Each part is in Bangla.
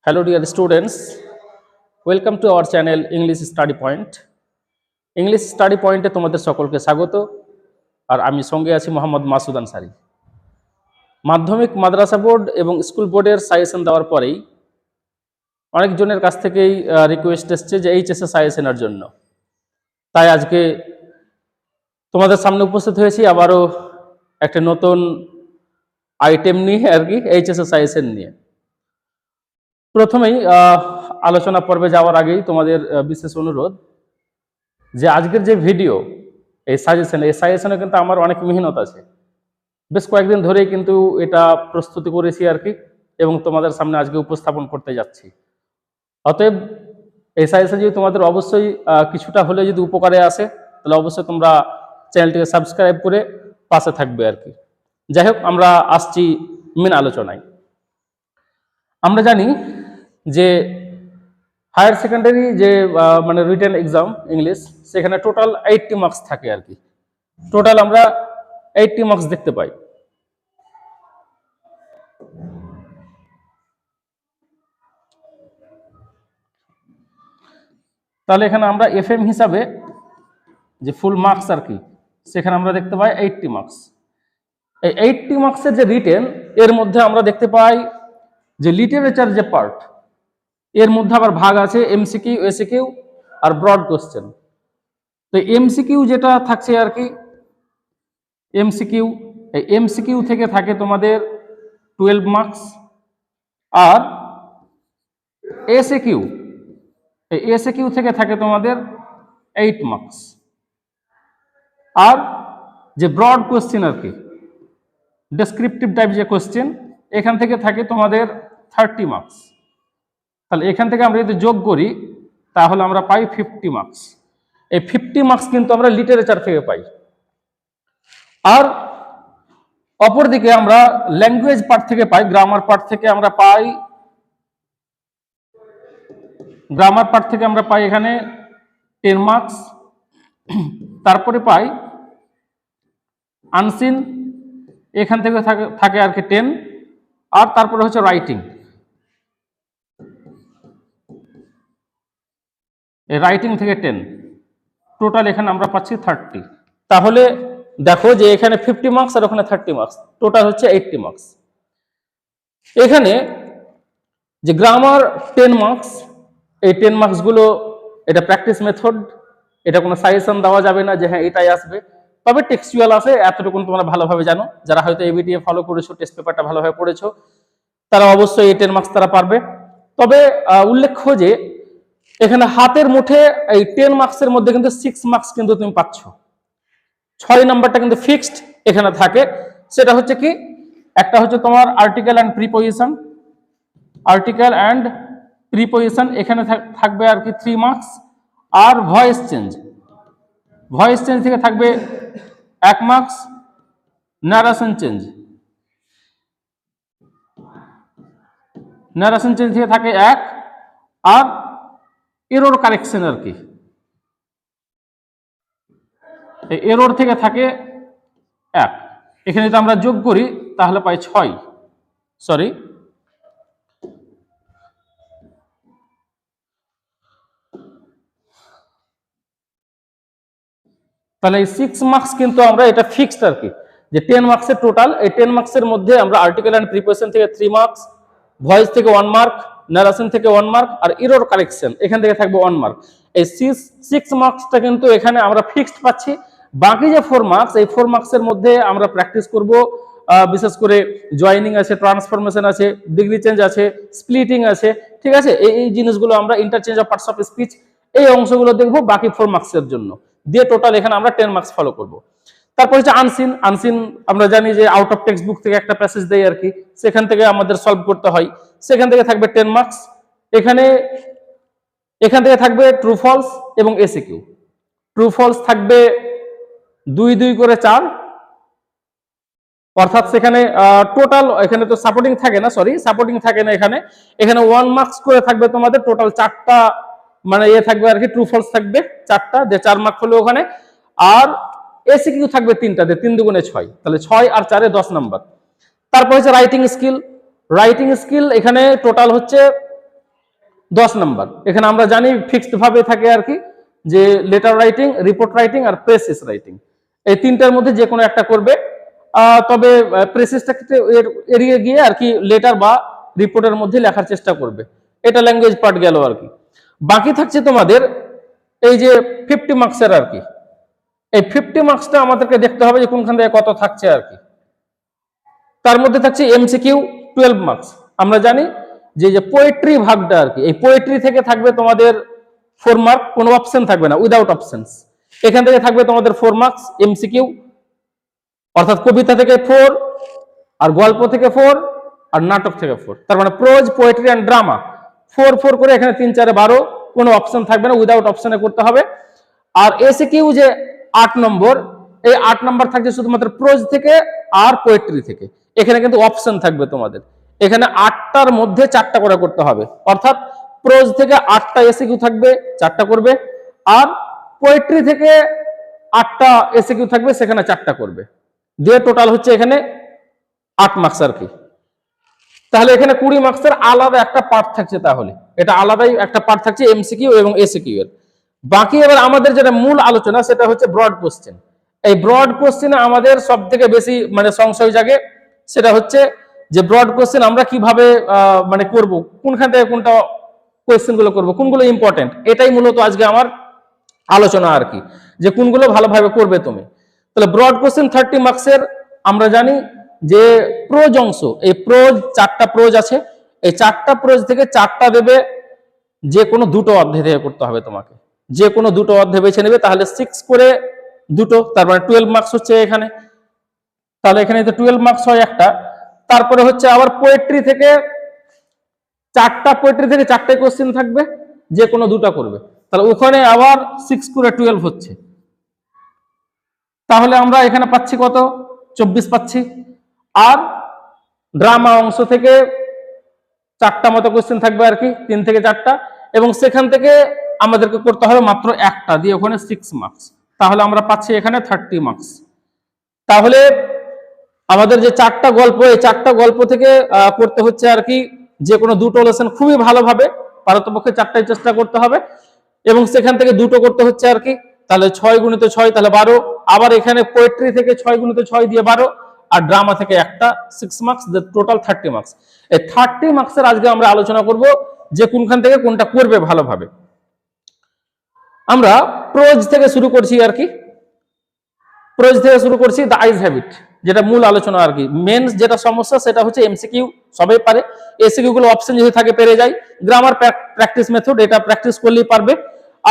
Hello dear students, welcome to our channel English Study Point. English Study Point এ তোমাদের সকলকে স্বাগত। আর আমি সঙ্গে আছি মোহাম্মদ মাসুদ আনসারী। মাধ্যমিক মাদ্রাসা বোর্ড এবং স্কুল বোর্ডের সাজেশন দেওয়ার পরেই অনেকজনের কাছ থেকেই রিকোয়েস্ট এসছে যে এইচএসএ সাজেশনের জন্য। তাই আজকে তোমাদের সামনে উপস্থিত হয়েছি আবারও একটা নতুন আইটেম নিয়ে আর কি, এইচএসএ সাজেশন নিয়ে। প্রথমেই আলোচনা পর্বে যাওয়ার আগেই তোমাদের বিশেষ অনুরোধ যে আজকের যে ভিডিও এই সাজেশনে কিন্তু আমার অনেক মেহনত আছে। বেশ কয়েকদিন ধরেই কিন্তু এটা প্রস্তুতি করেছি আর কি, এবং তোমাদের সামনে আজকে উপস্থাপন করতে যাচ্ছি। অতএব এই সাজেশন যদি তোমাদের অবশ্যই কিছুটা হলে যদি উপকারে আসে, তাহলে অবশ্যই তোমরা চ্যানেলটিকে সাবস্ক্রাইব করে পাশে থাকবে আর কি। যাই হোক, আমরা আসছি মেন আলোচনায়। আমরা জানি যে হায়ার সেকেন্ডারি যে মানে রিটেন এক্সাম ইংলিশ, সেখানে টোটাল 80 মার্কস থাকে আর কি। টোটাল আমরা 80 মার্কস দেখতে পাই। তাহলে এখানে আমরা এফএম হিসাবে যে ফুল মার্কস আর কি, সেখানে আমরা দেখতে পাই 80 মার্কস। এই 80 মার্কসের যে রিটেন, এর মধ্যে আমরা দেখতে পাই যে লিটারেচার যে পার্ট, এর মধ্যে আবার ভাগ আছে এমসিকিউ, এসিকিউ আর ব্রড কোশ্চেন। তো এমসিকিউ যেটা থাকছে আর কি, এমসিকিউ, এই এমসিকিউ থেকে থাকে তোমাদের 12 মার্কস, আর এসিকিউ, এই এসিকিউ থেকে থাকে তোমাদের 8 মার্কস। আর যে ব্রড কোশ্চেন আর কি, ডেসক্রিপটিভ টাইপ যে কোশ্চেন, এখান থেকে থাকে তোমাদের 30 মার্কস। তাহলে এখান থেকে আমরা যদি যোগ করি তাহলে আমরা পাই 50 মার্কস। এই 50 মার্কস কিন্তু আমরা লিটারেচার থেকে পাই। আর অপরদিকে আমরা ল্যাঙ্গুয়েজ পার্ট থেকে পাই, গ্রামার পার্ট থেকে আমরা পাই, গ্রামার পার্ট থেকে আমরা পাই এখানে 10 মার্কস। তারপরে পাই আনসিন, এখান থেকে থাকে আর কি 10। আর তারপরে হচ্ছে রাইটিং, রাইটিং থেকে 10। টোটাল এখানে আমরা পাচ্ছি 30। তাহলে দেখো যে এখানে 50 মার্কস আর ওখানে 30 মার্কস, টোটাল হচ্ছে 80 মার্কস। এখানে যে গ্রামার 10 মার্কস, এই 10 মার্কস গুলো এটা প্র্যাকটিস মেথড, এটা কোনো সাজেশন দেওয়া যাবে না যে হ্যাঁ এটাই আসবে। তবে টেক্সচুয়াল আছে, এতটুকু তোমরা ভালোভাবে জানো। যারা হয়তো এবিটিএ ফলো করেছো, টেস্ট পেপারটা ভালোভাবে পড়েছো, তারা অবশ্যই এই 10 মার্কস তারা পারবে। তবে উল্লেখ্য যে এখানে হাতের মুঠে এই 10 মার্কসের মধ্যে কিন্তু 6 মার্কস কিন্তু তুমি পাচ্ছ। 6 নাম্বারটা কিন্তু ফিক্সড এখানে থাকে। সেটা হচ্ছে কি, একটা হচ্ছে তোমার article and preposition, article and preposition এখানে থাকবে আর কি 3 মার্কস। আর ভয়েস চেঞ্জ, ভয়েস চেঞ্জ থেকে থাকবে 1 marks. Narration change, narration change থেকে থাকে 1। আর এরর কারেকশন আর কি, এরর থেকে থাকে 1। এখানে যদি আমরা যোগ করি তাহলে পাই 6। সরি, তাহলে এই 6 মার্কস কিন্তু আমরা এটা ফিক্সড আর কি, যে 10 মার্কসের টোটাল। এই 10 মার্কসের মধ্যে আমরা আর্টিকেল অ্যান্ড প্রিপোজিশন থেকে 3 মার্কস, ভয়েস থেকে 1 মার্ক, ন্যারেশন থেকে 1 মার্ক, আর এরর কারেকশন এখান থেকে থাকবে 1 মার্ক। এই 6 মার্কসটা কিন্তু এখানে আমরা ফিক্সড পাচ্ছি। বাকি যে 4 মার্কস, এই 4 মার্কসের মধ্যে আমরা প্র্যাকটিস করব। বিশেষ করে জয়েনিং আছে, ট্রান্সফরমেশন আছে, ডিগ্রি চেঞ্জ আছে, স্প্লিটিং আছে, ঠিক আছে। এই জিনিসগুলো আমরা, interchange of parts of speech, এই অংশগুলো দেখবো বাকি 4 মার্কসের জন্য দিয়ে। টোটাল এখানে আমরা 10 মার্কস ফলো করব। তারপর হচ্ছে আনসিন। আনসিন আমরা জানি যে আউট অফ টেক্সট বুক থেকে একটা প্যাসেজ দেয় আর কি, সেখান থেকে আমাদের সলভ করতে হয়। সেখান থেকে থাকবে 10 মার্কস। এখান থেকে থাকবে ট্রু ফলস এবং এসিকিউ। ট্রু ফলস থাকবে 2 করে 4, অর্থাৎ সেখানে টোটাল, এখানে তো সাপোর্টিং থাকে না, সরি সাপোর্টিং থাকে না এখানে। এখানে 1 মার্কস করে থাকবে তোমাদের, টোটাল 4টা মানে থাকবে আর কি, ট্রু ফলস থাকবে 4টা, যে 4 মার্ক হলো ওখানে। আর এসিকিউ থাকবে 3টা, 3 দুগুণে 6, তাহলে 6 আর 4 10 নাম্বার। তারপর হচ্ছে রাইটিং স্কিল। রাইটিং স্কিল এখানে টোটাল হচ্ছে 10 নাম্বার এখানে আমরা জানি ফিক্সড ভাবে থাকে আর কি, যে লেটার রাইটিং, রিপোর্ট রাইটিং আর প্রেসিস রাইটিং, এই তিনটার মধ্যে যে কোনো একটা করবে। তবে প্রেসিসটা এড়িয়ে গিয়ে আর কি লেটার বা রিপোর্টের মধ্যে লেখার চেষ্টা করবে। এটা ল্যাঙ্গুয়েজ পার্ট গেল আর কি। বাকি থাকছে তোমাদের এই যে 50 মার্কসের আর কি। এই 50 মার্কসটা আমাদেরকে দেখতে হবে যে কোনখান থেকে কত থাকছে আর কি। তার মধ্যে থাকছে এমসিকিউ 12 মার্কস। আমরা জানি যে পোয়েট্রি ভাগটা আর কি, এই পোয়েট্রি থেকে থাকবে তোমাদের 4 মার্ক, কোনো অপশন থাকবে না, উইদাউট অপশনস। এখান থেকে থাকবে তোমাদের 4 মার্কস এমসিকিউ, অর্থাৎ কবিতা থেকে 4, আর গল্প থেকে 4, আর নাটক থেকে 4। তার মানে প্রোজ, পোয়েট্রি এন্ড ড্রামা 4 4 করে এখানে 3 4 12, কোনো অপশন থাকবে না, উইদাউট অপশনে করতে হবে। আর এসিকিউ যে 8 নম্বর, এই 8 নম্বর থাকছে শুধুমাত্র প্রোজ থেকে আর পোয়েট্রি থেকে। এখানে কিন্তু অপশন থাকবে তোমাদের, এখানে 8টার মধ্যে 4টা করে করতে হবে, অর্থাৎ প্রোজ থেকে 8টা এসিকিউ থাকবে, 4টা করবে, আর পোয়েট্রি থেকে 8টা এসিকিউ থাকবে, সেখানে 4টা করবে, দিয়ে টোটাল হচ্ছে এখানে 8 মার্কস আর কি। তাহলে এখানে 20 মার্কসের আলাদা একটা পার্ট থাকছে, তাহলে এটা আলাদাই একটা পার্ট থাকছে এমসিকিউ এবং এসিকিউ এর। বাকি এবার আমাদের যেটা মূল আলোচনা সেটা হচ্ছে ব্রড কোশ্চেন। এই ব্রড কোশ্চেনে আমাদের সব থেকে বেশি মানে সংশয় জাগে, সেটা হচ্ছে যে ব্রড কোশ্চেন আমরা কিভাবে মানে করব, কোনখান থেকে কোনটা কোশ্চেন গুলো করবো, কোনগুলো ইম্পর্টেন্ট, এটাই মূলত আজকে আমার আলোচনা আর কি, যে কোনগুলো ভালোভাবে করবে তুমি। তাহলে ব্রড কোশ্চেন 30 মার্কসের আমরা জানি যে প্রোজ অংশ, এই প্রোজ 4টা প্রোজ আছে, এই 4টা প্রোজ থেকে 4টা দেবে, যে কোনো দুটো অধ্যায় থেকে করতে হবে তোমাকে, যে কোনো দুটো অধ্যায় বেছে নেবে, তাহলে 6 করে দুটো, তার মানে 12 মার্কস হচ্ছে এখানে। তাহলে এখানে তো 12 মার্কস হয় একটা। তারপরে হচ্ছে আবার পোয়েট্রি থেকে 4টা, পোয়েট্রি থেকে 4টে কোশ্চেন থাকবে, যে কোনো দুটো করবে, তাহলে ওখানে আবার 6 করে 12 হচ্ছে। তাহলে আমরা এখানে পাচ্ছি কত, 24 পাচ্ছি। আর ড্রামা অংশ থেকে 4টা মতো কোশ্চেন থাকবে আর কি, 3 থেকে 4টা, এবং সেখান থেকে আমাদেরকে করতে হবে মাত্র একটা, দিয়ে ওখানে 6 মার্কস, তাহলে আমরা পাচ্ছি এখানে 30 মার্কস। তাহলে আমাদের যে 4টা গল্প, এই 4টা গল্প থেকে করতে হচ্ছে আর কি যে কোনো দুটো লেসন খুবই ভালোভাবে, পারতপক্ষে 4টাই চেষ্টা করতে হবে, এবং সেখান থেকে দুটো করতে হচ্ছে আর কি। তাহলে 6 গুণিত 6 তাহলে 12, আবার এখানে পোয়েট্রি থেকে 6 গুণিত 6 দিয়ে 12, আর ড্রামা থেকে একটা 6 মার্কস, টোটাল 30 মার্কস। এই 30 মার্কসের আজকে আমরা আলোচনা করব যে কোনখান থেকে কোনটা করবে ভালোভাবে। আমরা প্রোজ থেকে শুরু করছি আর কি, প্রোজ থেকে শুরু করছি দ্য আইজ হ্যাবিট, যেটা মূল আলোচনা আর কি। মেন যেটা সমস্যা সেটা হচ্ছে এমসিকিউ সবাই পারে, এসিকিউ গুলো অপশন যদি থাকে পেরে যায়, গ্রামার প্র্যাকটিস মেথড এটা প্র্যাকটিস করলেই পারবে,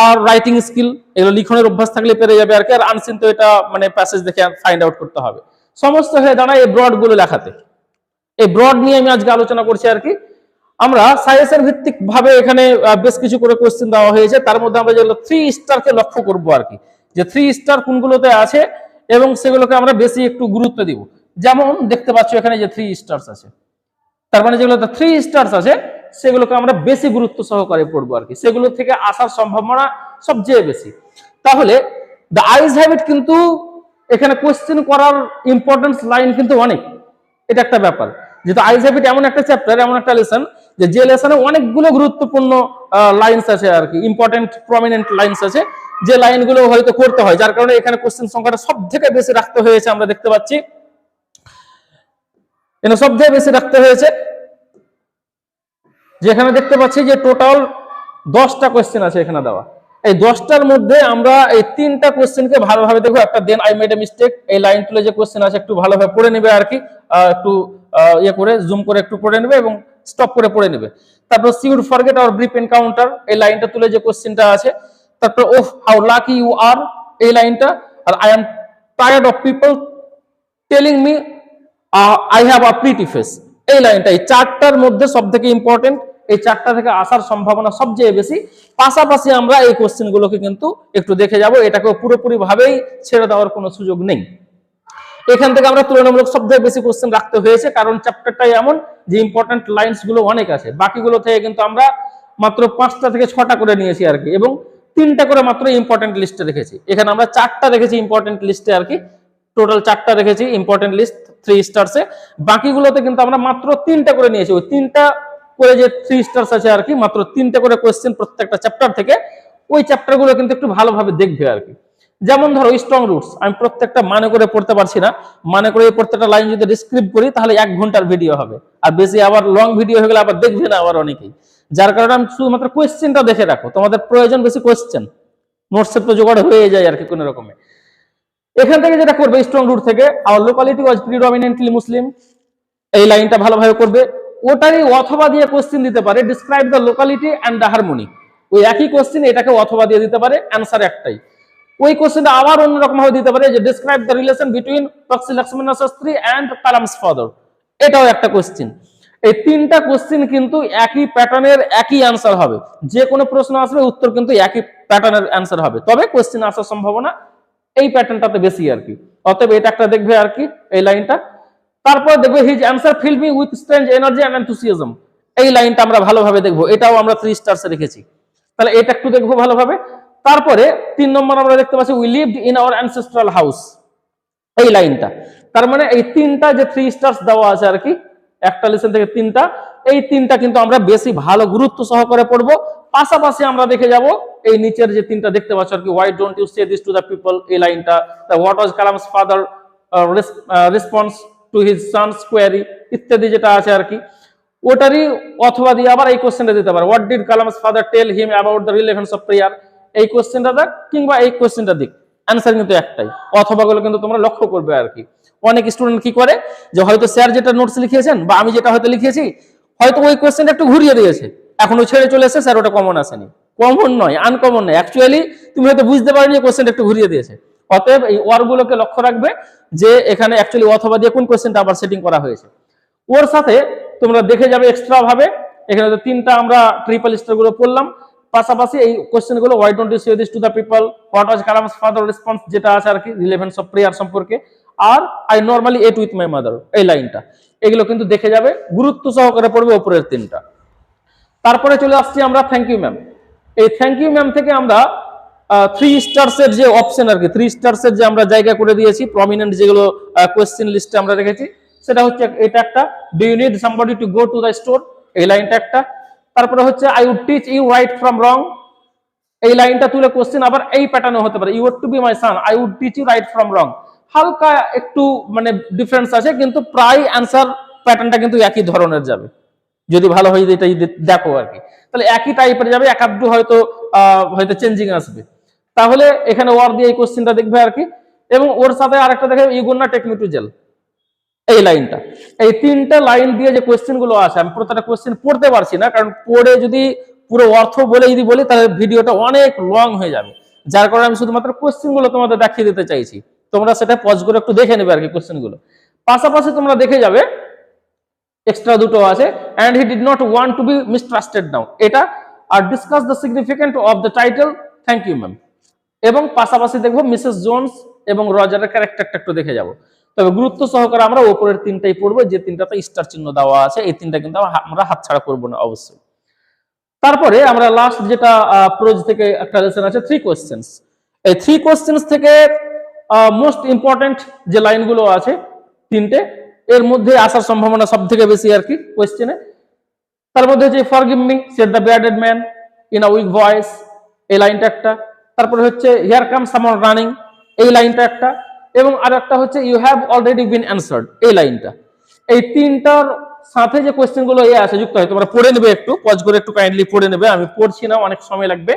আর রাইটিং স্কিল এগুলো লিখনের অভ্যাস থাকলে পেরে যাবে আর কি। আর আনসিন তো এটা মানে প্যাসেজ দেখে ফাইন্ড আউট করতে হবে। সমস্ত হয়ে দাঁড়ায় এই ব্রড গুলো লেখাতে। এই ব্রড নিয়ে আমি আজকে আলোচনা করছি আর কি। আমরা সাজেশন ভিত্তিক ভাবে এখানে বেশ কিছু করে কোশ্চেন দেওয়া হয়েছে, তার মধ্যে আমরা যেগুলো 3 স্টারকে লক্ষ্য করব আর কি, যে 3 স্টার কোনগুলোতে আছে এবং সেগুলোকে আমরা বেশি একটু গুরুত্ব দিব। যেমন দেখতে পাচ্ছ এখানে যে 3 স্টারস আছে, তার মানে যেগুলোতে 3 স্টারস আছে সেগুলোকে আমরা বেশি গুরুত্ব সহকারে পড়বো আর কি, সেগুলো থেকে আসার সম্ভাবনা সবচেয়ে বেশি। তাহলে দ্য আইজ হ্যাবিট কিন্তু এখানে কোশ্চেন করার ইম্পর্টেন্স লাইন কিন্তু অনেক, এটা একটা ব্যাপার। যেহেতু আইজ হ্যাবিট এমন একটা চ্যাপ্টার, এমন একটা লেসন, যে লেসনে অনেকগুলো গুরুত্বপূর্ণ লাইনস আছে আর কি, ইম্পর্টেন্ট প্রমিনেন্ট লাইনস আছে, যে লাইনগুলো হয়তো করতে হয়, যার কারণে এখানে কোশ্চেন সংখ্যাটা সব থেকে বেশি রাখতে হয়েছে। আমরা দেখতে পাচ্ছি এখানে সব থেকে বেশি রাখতে হয়েছে, যেখানে দেখতে পাচ্ছি যে টোটাল 10টা কোশ্চেন আছে এখানে দেওয়া। এই 10টার মধ্যে আমরা এই 3টা কোশ্চেনকে ভালোভাবে দেখবো। একটা then I made a mistake, এই লাইন তুলে যে কোশ্চেন আছে একটু ভালোভাবে পড়ে নেবে আর কি, একটু ইয়ে করে জুম করে একটু পড়ে নেবে এবং স্টপ করে পড়ে নেবে। তারপর she would forget our brief encounter, এই লাইনটা তুলে যে কোশ্চেনটা আছে। তারপর oh how lucky you are, এই লাইনটা। আর I am tired of people telling me I have a pretty face, এই লাইনটা। এই 4টার মধ্যে সব থেকে ইম্পর্টেন্ট, এই 4টা থেকে আসার সম্ভাবনা সবচেয়ে বেশি। পাশাপাশি আমরা এই কোশ্চেন গুলোকে কিন্তু একটু দেখে যাব, এটাকে পুরোপুরি ভাবেই ছেড়ে দেওয়ার কোনো সুযোগ নেই। এখান থেকে আমরা তুলনামূলক সব থেকে বেশি কোশ্চেন রাখতে হয়েছে, কারণ চ্যাপ্টারটাই এমন যে ইম্পর্টেন্ট লাইনস গুলো অনেক আছে। বাকিগুলো থেকে কিন্তু আমরা মাত্র 5টা থেকে 6টা করে নিয়েছি আর কি, এবং 3টা করে মাত্র ইম্পর্টেন্ট লিস্টে রেখেছি। এখানে আমরা 4টা রেখেছি ইম্পর্টেন্ট লিস্টে আর কি, টোটাল 4টা রেখেছি ইম্পর্টেন্ট লিস্ট 3 স্টারসে। বাকিগুলোতে কিন্তু আমরা মাত্র 3টা করে নিয়েছি। ওই 3টা পরে যে 3 স্টারস আছে আর কি, মাত্র 3টে করে কোয়েশ্চেন প্রত্যেকটা চ্যাপ্টার থেকে, ওই চ্যাপ্টারগুলো কিন্তু একটু ভালোভাবে দেখবে আর কি। যেমন ধরো স্ট্রং রুটস, আমি প্রত্যেকটা মানে করে পড়তে পারছি না, মানে করে প্রত্যেকটা লাইন যদি ডিসক্রিপ করি তাহলে 1 ঘন্টার ভিডিও হবে, আর বেশি আবার লং ভিডিও হয়ে গেলে আবার দেখবে না আবার অনেকেই। যার কারণে আমি শুধুমাত্র কোয়েশ্চেনটা দেখে রাখো, তোমাদের প্রয়োজন বেশি কোয়েশ্চেন, নোটসের তো জোগাড় হয়ে যায় আর কি কোনো রকমে। এখান থেকে যেটা করবে স্ট্রং রুট থেকে, আওয়ার লোকালিটি ওয়াজ প্রিডমিনেন্টলি মুসলিম, এই লাইনটা ভালোভাবে করবে। ওটারই অথবা দিয়ে কোশ্চেন দিতে পারে, describe the locality and the harmony, ওই একই কোশ্চেন এটাকে অথবা দিয়ে দিতে পারে, অ্যান্সার একটাই। ওই কোশ্চেনটা আবার অন্যরকম ভাবে দিতে পারে, যে ডিসক্রাইব দ্য রিলেশন বিটুইন তফসিল লক্ষ্মণ শাস্ত্রী অ্যান্ড কালামস ফাদার, এটাও একটা কোশ্চেন। এই 3টা কোশ্চেন কিন্তু একই প্যাটার্নের একই অ্যান্সার হবে, যে কোনো প্রশ্ন আসবে উত্তর কিন্তু একই প্যাটার্নের অ্যান্সার হবে, তবে কোশ্চেন আসার সম্ভাবনা এই প্যাটার্নটাতে বেশি আর কি। অতএব এটা একটা দেখবে আর কি, এই লাইনটা। তারপর দেখবে his answer fill me with strange energy and enthusiasm, এই লাইনটা আমরা ভালোভাবে দেখবো, এটাও আমরা 3 স্টারসে রেখেছি, তাহলে এটা একটু দেখবো ভালোভাবে। তারপরে 3 নম্বর আমরা দেখতে পাচ্ছি we lived in our ancestral house, এই লাইনটা। তার মানে এই 3টা যে 3 স্টারস দেওয়া আছে আর কি, একটা লেসন থেকে 3টা, এই 3টা কিন্তু আমরা বেশি ভালো গুরুত্ব সহকারে পড়বো। পাশাপাশি আমরা দেখে যাব এই নিচের যে 3টা দেখতে পাচ্ছ আর কি, why don't you say this to the people, এই লাইনটা, what was Kalam's father response to his son's query, ইত্যাদি যেটা আছে আর কি, ওটারই অথবা দিয়ে আবার এই কোশ্চেনটা দিতে পারে, what did Kalam's father tell him about the relevance of prayer, এই কোশ্চেনটা দেখ, কিংবা এই কোশ্চেনটা দিক, অ্যান্সার কিন্তু একটাই। অথবাগুলো কিন্তু তোমরা লক্ষ্য করবে আর কি। অনেক স্টুডেন্ট কি করে, যে হয়তো স্যার যেটা নোটস লিখিয়েছেন বা আমি যেটা হয়তো লিখেছি, হয়তো ওই কোশ্চেনটা একটু ঘুরিয়ে দিয়েছে, এখন ও ছেড়ে চলে এসেছে, স্যার ওটা কমন আসেনি। কমন নয়, আনকমন নয়, অ্যাকচুয়ালি তুমি হয়তো বুঝতে পারোনি যে কোশ্চেনটা একটু ঘুরিয়ে দিয়েছে। অতএব এই ওয়ারগুলোকে লক্ষ্য রাখবে, যে এখানে অ্যাকচুয়ালি অথবা দিয়ে কোন কোশ্চেনটা আবার সেটিং করা হয়েছে। ওর সাথে তোমরা দেখে যাবে এক্সট্রা ভাবে, এখানে তো 3টা আমরা ট্রিপল স্টার গুলো পড়লাম, পাশাপাশি এই কোশ্চেনগুলো, why don't you say this to the people, what was Kalam's father response যেটা আছে আর কি রিলেভেন্স অফ প্রেয়ার সম্পর্কে, আর I normally ate with my mother, এই লাইনটা, এগুলো কিন্তু দেখে যাবে, গুরুত্ব সহকারে পড়বে উপরের 3টা। তারপরে চলে আসছি আমরা থ্যাংক ইউ ম্যাম। এই থ্যাংক ইউ ম্যাম থেকে আমরা 3 স্টারসের যে অপশন আর কি, 3 স্টারসের যে আমরা জায়গা করে দিয়েছি, প্রমিনেন্ট যেগুলো কোয়েশ্চেন লিস্টে আমরা রেখেছি, সেটা হচ্ছে এটা একটা, do you need somebody to go to the store, এই লাইনটা একটা। তারপরে হচ্ছে I would teach you right from wrong, এই লাইনটা তুলে কোশ্চেন আবার এই প্যাটার্নে হতে পারে, you want to be my son, I would teach you right from wrong, হালকা একটু মানে ডিফারেন্স আছে, কিন্তু প্রায় অ্যান্সার প্যাটার্নটা কিন্তু একই ধরনের যাবে, যদি ভালো হয় এটা দেখো আর কি, তাহলে একই টাইপের যাবে, এক আধটু হয়তো হয়তো চেঞ্জিং আসবে। তাহলে এখানে ওয়ার দিয়ে এই কোশ্চেনটা দেখবে আর কি, এবং ওর সাথে আরেকটা দেখে you gonna take me to jail, এই লাইনটা। এই 3টা লাইন দিয়ে যে কোশ্চেন গুলো আছে, আমি প্রত্যেকটা কোশ্চেন পড়তে পারছি না, কারণ পড়ে যদি পুরো অর্থ বলে যদি বলি তাহলে ভিডিওটা অনেক লং হয়ে যাবে, যার কারণে আমি শুধুমাত্র কোশ্চেন গুলো তোমাদের দেখিয়ে দিতে চাইছি, তোমরা সেটা পজ করে একটু দেখে নেবে আর কি কোশ্চেন গুলো। পাশাপাশি তোমরা দেখে যাবে এক্সট্রা দুটো আছে, and he did not want to be mistrusted now, এটা, আর discuss the significant of the title thank you ma'am, এবং পাশাপাশি দেখবো মিসেস জোনস এবং রজারের ক্যারেক্টারটা একটু দেখে যাব। তবে গুরুত্ব সহকারে আমরা উপরের 3টাই পড়বো, যে 3টাতে স্টার চিহ্ন দেওয়া আছে, এই 3টা কিন্তু আমরা হাতছাড়া করবো না অবশ্যই। তারপরে আমরা লাস্ট যেটা প্রোজ থেকে একটা লেসন আছে 3 কোশ্চেন্স, এই 3 কোশ্চেন্স থেকে মোস্ট ইম্পর্টেন্ট যে লাইনগুলো আছে 3টে, এর মধ্যে আসার সম্ভাবনা সব থেকে বেশি আর কি কোশ্চেনে। তার মধ্যে হচ্ছে forgive me said the bearded man in a weak voice, এই লাইনটা একটা। তারপরে হচ্ছে হিয়ার কাম সামওয়ান রানিং, এই লাইনটা একটা, এবং আর একটা হচ্ছে you have already been answered, এই লাইনটা। এই 3টার সাথে যে কোশ্চেন গুলো আছে যুক্ত হয়, তোমরা পড়ে নেবে, একটু পজ করে একটু কাইন্ডলি পড়ে নেবে, আমি পড়ছি না, অনেক সময় লাগবে।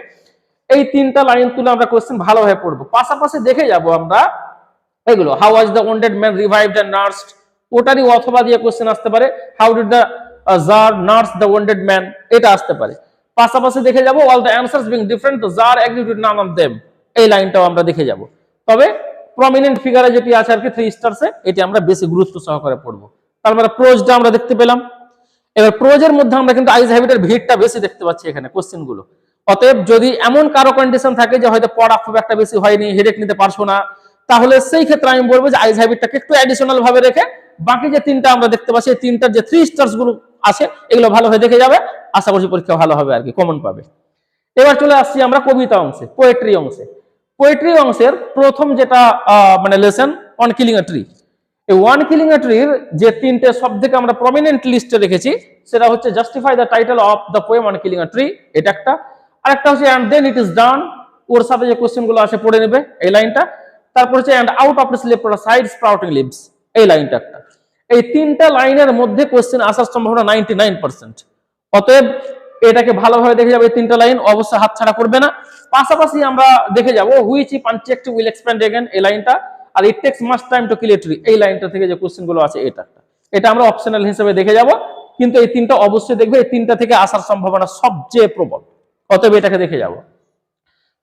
এই 3টা লাইন তুলে আমরা কোশ্চেন ভালোভাবে পড়বো, পাশাপাশি দেখে যাব আমরা এগুলো, how was the wanted man revived and nursed, ওটারই অথবা দিয়ে কোশ্চেন আসতে পারে, how did the czar nurse the wanted man, এটা আসতে পারে। পাশাপাশি দেখে যাব all the answers being different the czar agreed with none of them, এই লাইনটাও আমরা দেখে যাব। তবে প্রমিনেন্ট ফিগারে যেটি আছে আর কি 3 স্টারসে, এটি আমরা বেশি গুরুত্ব সহকারে পড়বো। তারপরে প্রোজটা আমরা দেখতে পেলাম। এবার প্রোজের মধ্যে আমরা কিন্তু আইজ হ্যাবিটের ভিড়টা বেশি দেখতে পাচ্ছি এখানে কোশ্চেন গুলো। অতএব যদি এমন কারো কন্ডিশন থাকে যে হয়তো পড়া খুব একটা বেশি হয়নি, হেডেক নিতে পারছো না, তাহলে সেই ক্ষেত্রে আমি বলবো যে আইজ হ্যাবিটটাকে একটু অ্যাডিশনাল ভাবে রেখে বাকি যে 3টা আমরা দেখতে পাচ্ছি, এই 3টার যে 3 স্টার্স গুলো আছে এগুলো ভালো হয়ে দেখে যাবে, আশা করছি পরীক্ষা ভালো হবে আর কি, কমন পাবে। এবার চলে আসছি আমরা কবিতা অংশে, পোয়েট্রি অংশে। পোয়েট্রি অংশের প্রথম যেটা মানে lesson on killing a tree, এই ওয়ান কিলিং এ ট্রির যে তিনটে সব থেকে আমরা প্রমিনেন্ট লিস্টে রেখেছি সেটা হচ্ছে justify the title of the poem one killing a tree, এটা একটা। আরেকটা হচ্ছে and then it is done, ওর সাথে যে কোশ্চেন গুলো আছে পড়ে নেবে, এই লাইনটা। তারপর হচ্ছে and out of this leave side sprouting leaves, এই লাইনটা একটা। এই তিনটা লাইনের মধ্যে কোশ্চেন আসার সম্ভাবনা 99%। অতএব এটাকে ভালোভাবে দেখে যাবে, এই তিনটা লাইন অবশ্যই হাতছাড়া করবে না। পাশাপাশি আমরা দেখে যাব which if unchecked will expand again, এই লাইনটা। আর it takes much time to kill a tree, এই লাইনটা থেকে যে কোশ্চেন গুলো আছে এটা একটা। এটা আমরা অপশনাল হিসেবে দেখে যাব, কিন্তু এই তিনটা অবশ্যই দেখবে, এই তিনটা থেকে আসার সম্ভাবনা সবচেয়ে প্রবল। অতএব এটাকে দেখে যাব।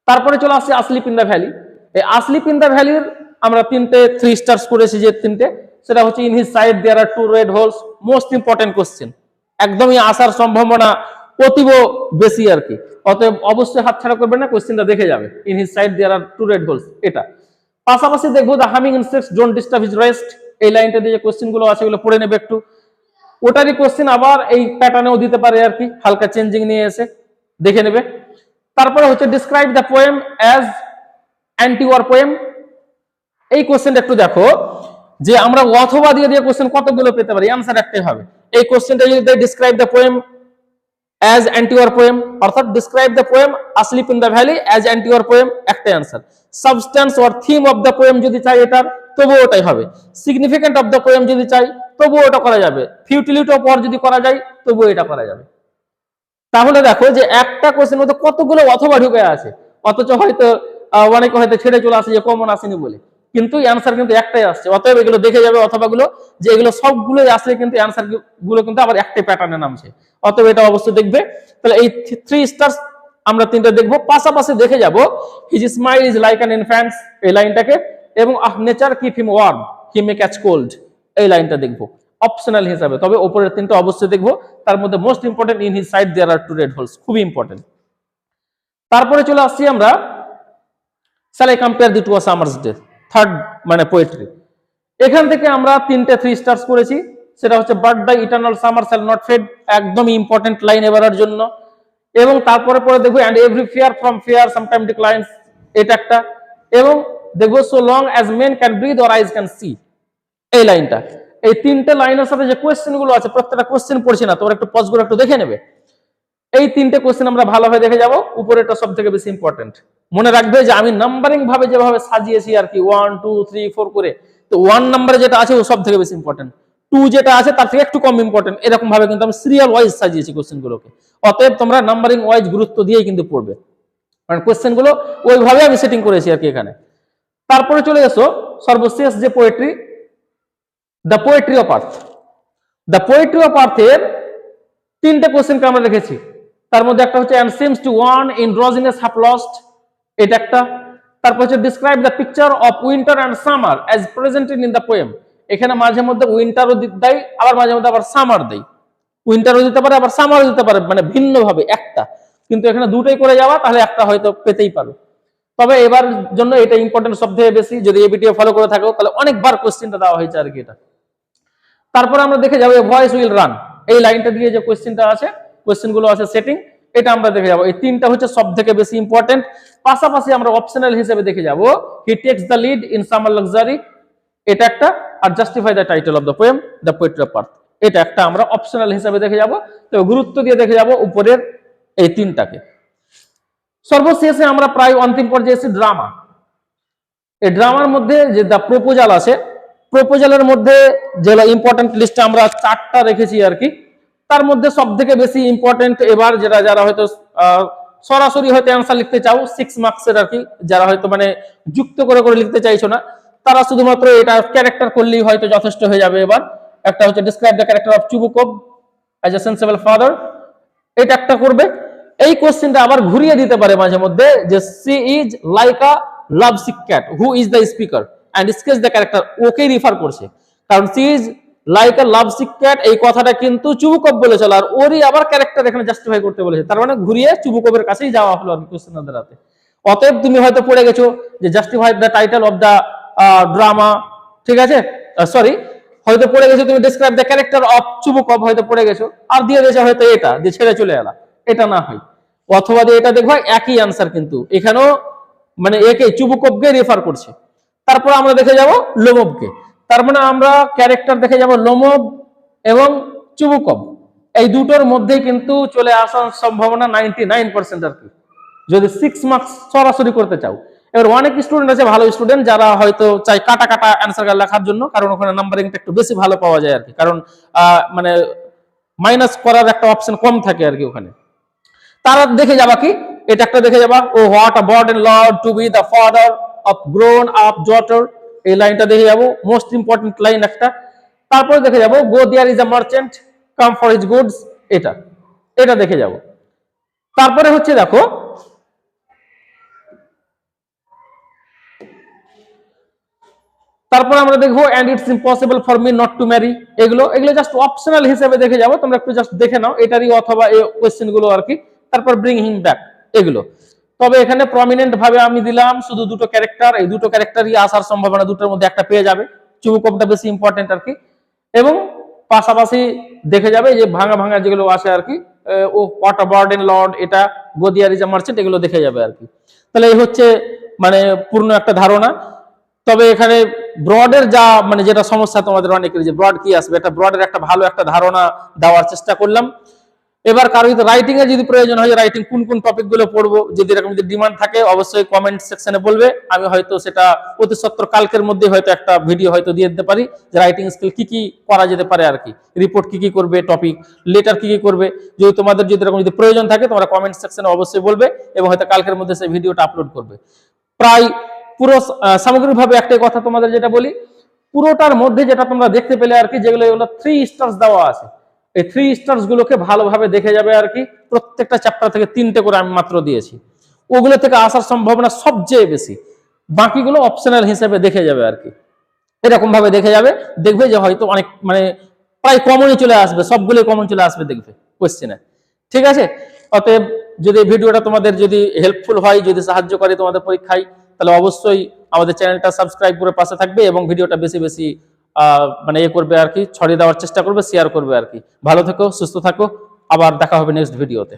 তারপরে চলে আসছে আসলিপ ইন দ্য ভ্যালি। এই আসলিপ ইন দ্য ভ্যালির আমরা তিনটে 3 স্টার্স করেছি, যে তিনটে, সেটা হচ্ছে in his side there are 2 red holes, most important question, একদমই আসার সম্ভাবনা অতীব বেশি আর কি। অতএব অবশ্যই হাতছাড়া করবে না, কোশ্চেনটা দেখে যাবে। In his side there are 2 red holes, এটা। পাশাপাশি দেখবো the humming insects don't disturb his rest, এই লাইনটা দিয়ে যে কোশ্চেন গুলো আছে এগুলো পড়ে নেবে একটু। ওটারই কোশ্চেন আবার এই প্যাটার্নেও দিতে পারে আর কি, হালকা চেঞ্জিং নিয়ে এসে দেখে নেবে। তারপরে হচ্ছে describe the poem as anti war poem, এই কোশ্চেনটা একটু দেখো, যে আমরা অথবা দিয়ে দিয়ে কোশ্চেন কতগুলো পেতে পারি, অ্যানসার একটাই হবে। এই কোশ্চেনটা যদি describe the poem as anti war poem, অর্থাৎ describe the poem asleep in the valley as anti war poem, একটা answer. Substance or theme of the poem যদি চাই এটার, তবুও ওটাই হবে। সিগনিফিকেন্ট অফ দ্য পোয়েম যদি চাই, তবুও ওটা করা যাবে। ফিউটিলিটি অফ ওয়ার যদি করা যায়, তবুও এটা করা যাবে। তাহলে দেখো যে একটা কোশ্চেন মধ্যে কতগুলো অথবা ঢুকে আছে, অথচ হয়তো অনেকে হয়তো ছেড়ে চলে আসে যে কমন আসেনি বলে, কিন্তু অ্যানসার কিন্তু একটাই আসছে। অতএব এগুলো দেখে যাবে অথবাগুলো, যে এগুলো সবগুলোই আসলে কিন্তু অ্যানসার গুলো কিন্তু আবার একটাই প্যাটার্নে নামছে। অতএব এটা অবশ্যই দেখবে। তাহলে এই 3 স্টার্স আমরা তিনটা দেখবো। পাশাপাশি দেখে যাব his smile is like an infants, এই লাইনটাকে, এবং নেচার কিপ হিম ওয়ার্ম হি মে ক্যাচ কোল্ড, এই লাইনটা দেখবো অপশনাল হিসাবে। তবে উপরের তিনটা অবশ্যই দেখবো। তার মধ্যে most important in his side there are 2 red holes, খুবই ইম্পর্টেন্ট। তারপরে চলে আসছি আমরা shall I compare the two a summer's day, third মানে পোয়েট্রি। এখান থেকে আমরা তিনটে 3 স্টার্স করেছি, সেটা হচ্ছে but the eternal summer shall not fade, একদমই ইম্পর্টেন্ট লাইন এবারের জন্য। এবং তারপরে পরে দেখবো and every fair from fair sometime declines, এটা একটা। এবং দেখবো so long as men can breathe or eyes can see, এই লাইনটা। এই তিনটে লাইনের সাথে যে কোয়েশ্চেন গুলো আছে, প্রত্যেকটা কোয়েশ্চেন পড়ছি না, তোমরা একটু পজ করে একটু দেখে নেবে। এই তিনটে কোয়েশ্চেন আমরা ভালোভাবে দেখে যাব। উপরেটা সব থেকে বেশি ইম্পর্টেন্ট। মনে রাখবে যে আমি নাম্বারিং ভাবে যেভাবে সাজিয়েছি আর কি, 1 2 3 4 করে, তো 1 নম্বরে যেটা আছে ও সব থেকে বেশি ইম্পর্টেন্ট, 2 যেটা আছে তার থেকে একটু কম ইম্পর্টেন্ট, এরকম ভাবে কিন্তু আমি সিরিয়াল ওয়াইজ সাজিয়েছি কোয়েশ্চেন গুলোকে। অতএব তোমরা নাম্বারিং ওয়াইজ গুরুত্ব দিয়েই কিন্তু পড়বে, কারণ কোয়েশ্চেন গুলো ওইভাবে আমি সেটিং করেছি আর কি এখানে। তারপরে চলে এসো সর্বশেষ যে poetry, the poetry of earth. The poetry of আর্থের তিনটে কোয়েশ্চেনকে আমরা রেখেছি। তার মধ্যে একটা হচ্ছে and seems to one in drowsiness half lost, এটা একটা। তারপর হচ্ছে describe the picture of winter and summer as presented in the poem, এখানে মাঝে মধ্যে উইন্টারও দেয়, আবার মাঝে মধ্যে আবার সামার দেয়। উইন্টারও দিতে পারে, আবার সামারও দিতে পারে, মানে ভিন্ন ভাবে একটা। কিন্তু এখানে দুটোই করে যাওয়া, তাহলে একটা হয়তো পেতেই পারো। তবে এবার জন্য এটা ইম্পর্টেন্ট সব থেকে বেশি, যদি এই ভিডিও ফলো করে থাকো তাহলে অনেকবার কোশ্চেনটা দেওয়া হয়েছে আর কি এটা। তারপর আমরা দেখে যাবো ভয়েস উইল রান, এই লাইনটা দিয়ে যে কোশ্চেনটা আছে, কোশ্চেন গুলো আছে সেটিং, এটা আমরা দেখে যাবো। এই তিনটা হচ্ছে সব থেকে বেশি ইম্পর্টেন্ট। পাশাপাশি আমরা অপশনাল হিসেবে দেখে যাব he takes the lead in summer luxury, এটা একটা। আর justify the title of the poem the poetry of earth, এটা একটা আমরা অপশনাল হিসেবে দেখে যাব। তো গুরুত্ব দিয়ে দেখে যাব উপরের এই তিনটাকে। সর্বশেষে আমরা প্রায় অন্তিম পর্যায়ে এসেছি ড্রামা। এই ড্রামার মধ্যে যে দ্য প্রপোজাল আছে, প্রপোজালের মধ্যে যেগুলো ইম্পর্টেন্ট লিস্টে আমরা 4টা রেখেছি আর কি। তার মধ্যে সব থেকে বেশি ইম্পর্টেন্ট এবার যারা হয়তো সরাসরি হয়তো অ্যান্সার লিখতে চাও 6 মার্কসের আর কি, যারা হয়তো মানে যুক্ত করে করে লিখতে চাইছো না, তারা শুধুমাত্র এটা ক্যারেক্টার করলেই হয়তো যথেষ্ট হয়ে যাবে। এবার একটা হচ্ছে describe the character of Chubukov as a sensible father, এটা একটা করবে। এই কোশ্চেনটা আবার ঘুরিয়ে দিতে পারে মাঝে মধ্যে, যে she is like a love sick cat who is the speaker and sketch the character, okay refer করছে। কারণ she is like a love sick cat এই কথাটা কিন্তু চুবুকভ বলেছিল, আর ওরই আবার ক্যারেক্টার এখানে জাস্টিফাই করতে বলেছে। তার মানে ঘুরিয়ে চুবুকভের কাছেই যাওয়া হলো আর কোশ্চেনের দ্বারাতে। অতএব তুমি হয়তো পড়ে গেছো যে justify the title of the drama, ঠিক আছে, সরি, হয়তো পড়ে গেছো তুমি describe the character of Chubukov, হয়তো পড়ে গেছো, আর দিয়ে দিয়েছে হয়তো এটা দিয়ে ছেড়ে চলে এলা, এটা না হয়। অথবা দিয়ে এটা দেখবা একই আনসার, কিন্তু এখানেও মানে একে চুবুকভকে রেফার করছে। তারপর আমরা দেখে যাব লোমভকে। তার মানে আমরা ক্যারেক্টার দেখে যাব লোমব এবং চুবুকব, এই দুটোর মধ্যে কিন্তু চলে আসার সম্ভাবনা 99% আর কি, যদি 6 মার্কস সরাসরি করতে চাও। এবার অনেক স্টুডেন্ট আছে ভালো স্টুডেন্ট যারা হয়তো চাই কাটা কাটা অ্যান্সার লেখার জন্য, কারণ ওখানে নাম্বারিংটা একটু বেশি ভালো পাওয়া যায় আর কি, কারণ মানে মাইনাস করার একটা অপশন কম থাকে আর কি ওখানে। তারা দেখে যাবা কি, এটা একটা দেখে যাবা, oh what a burden lord to be the father of grown up daughter, এই লাইনটা দেখে যাবো, মোস্ট ইম্পর্টেন্ট লাইন একটা। তারপরে দেখে যাবো go there is a merchant come for his goods, এটা এটা দেখে যাব। তারপরে হচ্ছে দেখো তারপর আমরা দেখবো and it's impossible for me not to marry, এগুলো এগুলো জাস্ট অপশনাল হিসেবে দেখে যাবো, তোমরা একটু জাস্ট দেখে নাও এটারই অথবা এই কোশ্চেন গুলো আর কি। তারপর ব্রিং হিম ব্যাক, এগুলো। তবে এখানে প্রমিনেন্ট ভাবে আমি দিলাম শুধু দুটো ক্যারেক্টার, এই দুটো ক্যারেক্টারই আসার সম্ভাবনা দুটোর মধ্যে একটা পেয়ে যাবে, চুবুকবটা বেশি ইম্পর্টেন্ট আর কি। এবং পাশাপাশি দেখে যাবে যে ভাঙা ভাঙা যেগুলো আসে আর কি, ও হোয়াট আ বার্ডেন লর্ড, এটা গো দেয়ার ইজ আ মার্চেন্ট, এগুলো দেখে যাবে আর কি। তাহলে এই হচ্ছে মানে পূর্ণ একটা ধারণা। তবে এখানে ব্রডের যা মানে যেটা সমস্যা তোমাদের অনেকের, যে ব্রড কি আসবে, এটা ব্রডের একটা ভালো একটা ধারণা দেওয়ার চেষ্টা করলাম। এবার কারো যদি রাইটিং এ যদি প্রয়োজন হয়, রাইটিং কোন কোন টপিক গুলো পড়বো, যদি এরকম যদি ডিমান্ড থাকে অবশ্যই কমেন্ট সেকশনে বলবে, আমি হয়তো সেটা অতি সত্বর কালকের মধ্যে হয়তো একটা ভিডিও হয়তো দিয়ে দিতে পারি, যে রাইটিং স্কিল কি কি করা যেতে পারে আর কি, রিপোর্ট কি কি করবে, টপিক লেটার কি কি করবে, যদি তোমাদের যদি এরকম যদি প্রয়োজন থাকে তোমরা কমেন্ট সেকশনে অবশ্যই বলবে, এবং হয়তো কালকের মধ্যে সেই ভিডিওটা আপলোড করবে। প্রায় পুরো সামগ্রিকভাবে একটাই কথা তোমাদের যেটা বলি, পুরোটার মধ্যে যেটা তোমরা দেখতে পেলে আর কি, যেগুলো এগুলো 3 স্টার্স দেওয়া আছে, এই 3 স্টার্স গুলোকে ভালোভাবে দেখে যাবে আর কি। প্রত্যেকটা চ্যাপ্টার থেকে 3টে করে আমি মাত্র দিয়েছি, ওগুলো থেকে আসার সম্ভাবনা সবচেয়ে বেশি, বাকিগুলো অপশনাল হিসেবে দেখে যাবে আর কি। এরকম ভাবে দেখে যাবে, দেখবে যে হয়তো অনেক মানে প্রায় কমনই চলে আসবে, সবগুলোই কমন চলে আসবে দেখবে কোশ্চেনে। ঠিক আছে, অতএব যদি ভিডিওটা তোমাদের যদি হেল্পফুল হয়, যদি সাহায্য করে তোমাদের পরীক্ষায়, তাহলে অবশ্যই আমাদের চ্যানেলটা সাবস্ক্রাইব করে পাশে থাকবে, এবং ভিডিওটা বেশি বেশি মানে করবে আর কি, ছড়িয়ে দেওয়ার চেষ্টা করবে, শেয়ার করবে আর কি। ভালো থেকো, সুস্থ থাকো, আবার দেখা হবে নেক্সট ভিডিওতে।